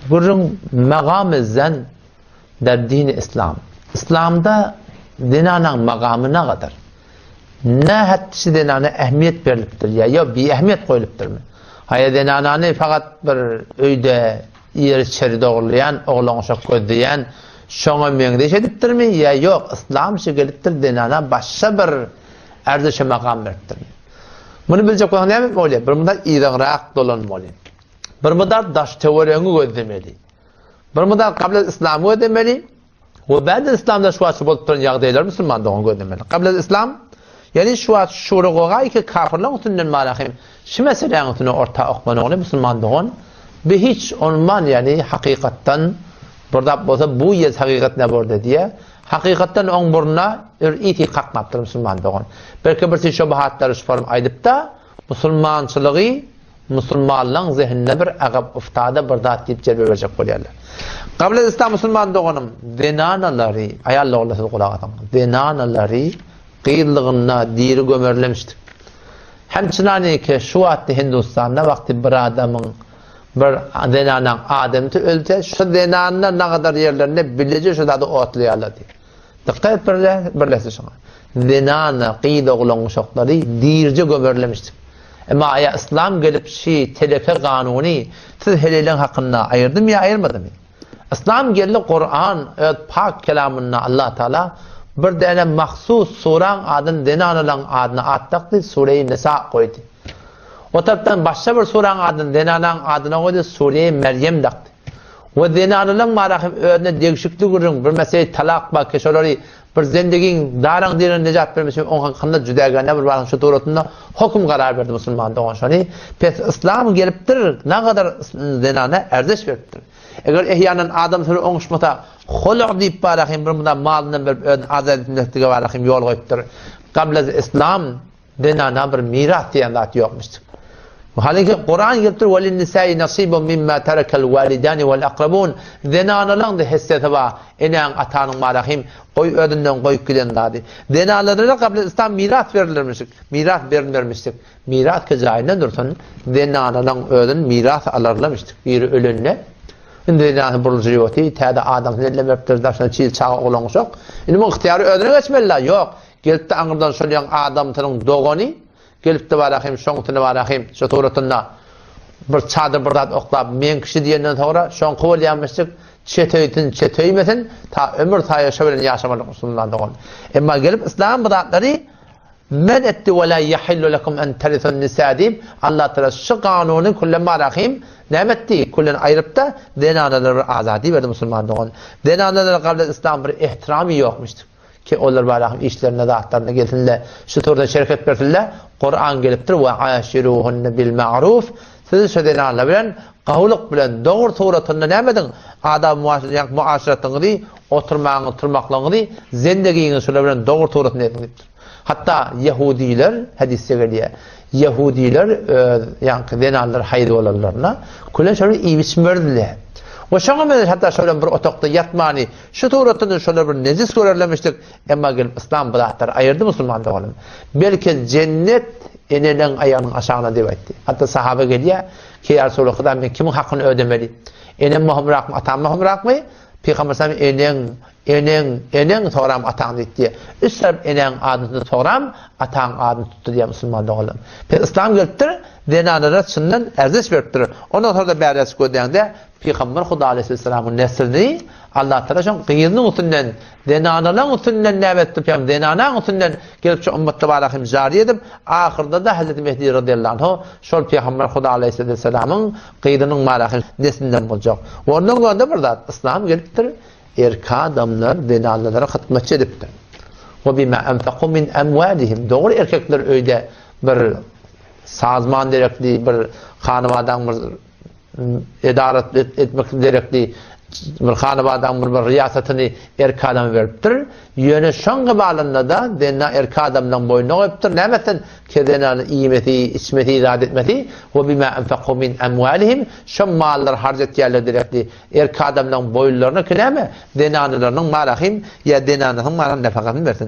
Gurun makamı zen der dini İslam. İslam'da dinanan makamı ne kadar? Ne hattisi dinana ehemmiyet veriliptir ya bir ehemmiyet koyuluptur mu? Hayır dinananı fakat bir öyde yer içeri doğrulayan, oğlan uşak gözleyen, şoňa meňdeş edipdirmi ya yok İslam şegelipdir dinana başka bir erdişe makam veripdir. Bunu bilecek bolsa näme bolýar? Bir mudar ýygyrak dolanmaly. Bir mudar daş teoriýany gözlemeli. Bir mudar qabla İslam gözlemeli. We ba'da İslamda şuwatçy bolup duran ýagdaýlar musulmandygyny gözlemeli. Qabla İslam yani şu rogaga ki kafirler üstünden malahim. Şu meselenin üstüne orta okmanı musulmandygyny bir hiç onman yani hakikatten burada bolsa bu ýez hakikat ne borda diye hakikatten on buruna iti kakmaptır musulmandygyny. Belki bir şubahatlar şufarm aýdyp da musulmançylygy musulmanlyň zehnine bir agap uftada bir zat diýip jelbe berjek bolýarlar. Qabla İslam musulmandygynyň denanalary aýallar olasy kulak atan. Denanalary qiyinliğına diri gömerlemiştik. Hem çınani ki şu vaxtı Hindistan'da vaxtı bir adamın bir denanan adamı öldü. Şu denanına ne kadar yerlerinde bilece şu da otlayarlar diye. Dikkat birleşti şuna. Denana qiyid oğlan uşakları dirce gömerlemiştik. Ama ya İslam gelip telefe kanuni siz helalen hakkında ayırdım ya ayırmadım mı? İslam geldi Kur'an pak kelamına Allah Teala bir dene mahsus suran adın denanalan adına attaqdı Sure-i Nisa koydu. O taraftan başka bir suran adın denanan adına koydu Sure-i Meryem daqdı. O denanalan marahim önüne değişiklik görün bir mesele talak bak keşoları bir zendegin daran diren necat vermesi onun hakkında cüdagane bir bakın şu doğrultusunda hukum karar verdi Müslüman doğan şani. Pes İslam geliptir ne kadar denana erdeş veriptir. Eğer ehyanan adam sürü oňuşmata hulu diýip barahim bir munda malyny bir azad etmekdige barahim ýol goýupdyr. Qabla İslam denana bir miras diýen zat ýokmuşdyr. Halbuki Kur'an gelipdir welin nisa'i nasibun mimma tarakal walidani wal aqrabun denanalan da hisseti ba eneň atanyň barahim goý ödünden goýup giden zady. Denanalara qabla İslam miras berilirmişik. Miras berilmirmişik. Miras kejaýyndan dursun denanalan ödün miras alarlamışdyk. Biri ölenle Denana burjuyoti, täze adam nelemepdir daşna çil çağa olan uşak. Indi bu ihtiyarı ödüne geçmeliler. Yok. Gelip de aňyrdan şolyan adam tanyň dogany, gelip de barahim şoňtyny barahim şu toratynda bir çadır bir zat oklap men kişi diýenden sonra şoň kowalýanmyşyk çetöýmesin ta ömür ta ýaşabilen ýaşamalyk usullardan. Emma gelip İslam bidatlary men etti ve la yahillu lekum en teritun nisa diýip Allah Teala şu kanuny kullen barahim nämetdi kullen aýryp da denanalara azadi berdi musulmandygyny. Denanalara qabla İslam bir ihtiramy ýokmuşdy. Ki onlar barahim işlerine dağıtlarına gelsinler, şu turda şereket versinler, Kur'an geliptir ve aşiruhunne bil ma'ruf. Siz şu denanla bilen, qawlyk bilen doğru turatında nämedin? Adam muaşeretini, oturmaklaryny, zendegiňi şolar bilen doğru turatını edipdir. Hatta Yahudiler hadisse geliyor. Yahudiler yani denanlar hayır olanlarına kullan şöyle iyi biçmerdiler. O şoňa hatta şöyle bir otokda yatmany şu turatını şöyle bir nezis görerlemişdik. Emma gelip İslam bidatlar ayırdı musulmandygyny. Belki cennet enelen ayağının aşağına diýip aýtdy. Hatta sahabe geliyor ki ya Resulullah men kimin hakkını ödemeli? Enem muhamrak mı, atam muhamrak mı? Peygamber sallallahu enen soram atan diýdi. Üsrep enen adyny soram atan adyny tutdy diýip musulmandygyny. İslam gelipdir denanalara çyndan erzeş beripdir. Ondan sonra da bäres gödäňde Peygamber Huda aleyhisselam'ın neslini Allah Teala şoň qiyinliň üstünden denanalar üstünden nämetdi hem denanalar üstünden gelip şu ümmetde barahim jari edip ahirde da Hazreti Mehdi radıyallahu anh şol Peygamber Huda aleyhisselam'ın qiyinliň barahim neslinden boljak. Ondan sonra bir zat İslam gelipdir erka adamlar denanalara hytmatçy edipdir. Ve bima anfaqu min amwalihim doğru erkekler öýde bir sazman derekli bir hanamadan bir edaret etmek gerekli bir hanamadan bir riyasetini erka adam veripdir. Ýöne şoňa balanda da denna erka adamdan boyuna goýupdyr. Nämetten kedena iýmeti, içmeti, irade etmeti we bima anfaqu min amwalihim şo mallar harjatýarlar direkli erka adamdan boyunlaryna kireme denanalarynyň marahim ya denanalarynyň marahim nafakatyny bersin.